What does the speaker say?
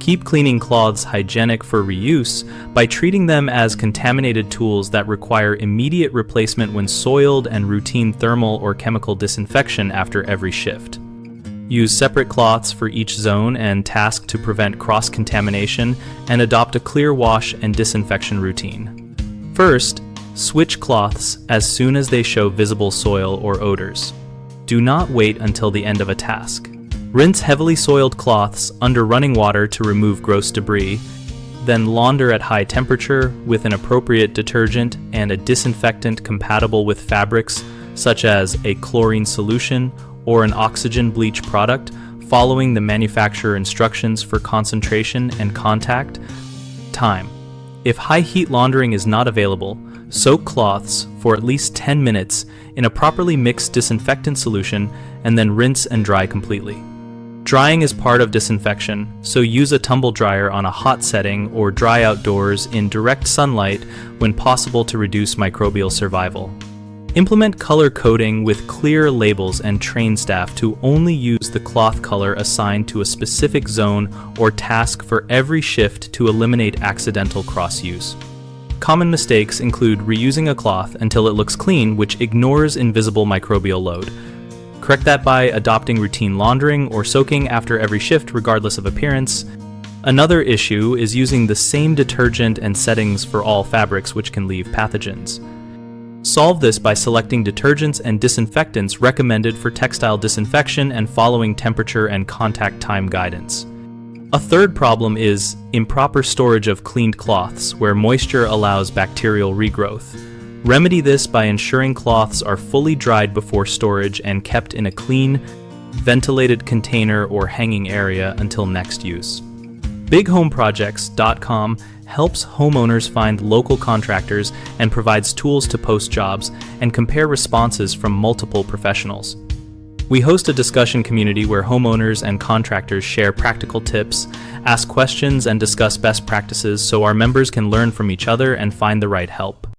Keep cleaning cloths hygienic for reuse by treating them as contaminated tools that require immediate replacement when soiled, and routine thermal or chemical disinfection after every shift. Use separate cloths for each zone and task to prevent cross-contamination, and adopt a clear wash and disinfection routine. First, switch cloths as soon as they show visible soil or odors. Do not wait until the end of a task. Rinse heavily soiled cloths under running water to remove gross debris, then launder at high temperature with an appropriate detergent and a disinfectant compatible with fabrics such as a chlorine solution or an oxygen bleach product, following the manufacturer instructions for concentration and contact time. If high heat laundering is not available, soak cloths for at least 10 minutes in a properly mixed disinfectant solution and then rinse and dry completely. Drying is part of disinfection, so use a tumble dryer on a hot setting or dry outdoors in direct sunlight when possible to reduce microbial survival. Implement color coding with clear labels and train staff to only use the cloth color assigned to a specific zone or task for every shift to eliminate accidental cross-use. Common mistakes include reusing a cloth until it looks clean, which ignores invisible microbial load. Correct that by adopting routine laundering or soaking after every shift regardless of appearance. Another issue is using the same detergent and settings for all fabrics, which can leave pathogens. Solve this by selecting detergents and disinfectants recommended for textile disinfection and following temperature and contact time guidance. A third problem is improper storage of cleaned cloths, where moisture allows bacterial regrowth. Remedy this by ensuring cloths are fully dried before storage and kept in a clean, ventilated container or hanging area until next use. BigHomeProjects.com helps homeowners find local contractors and provides tools to post jobs and compare responses from multiple professionals. We host a discussion community where homeowners and contractors share practical tips, ask questions, and discuss best practices so our members can learn from each other and find the right help.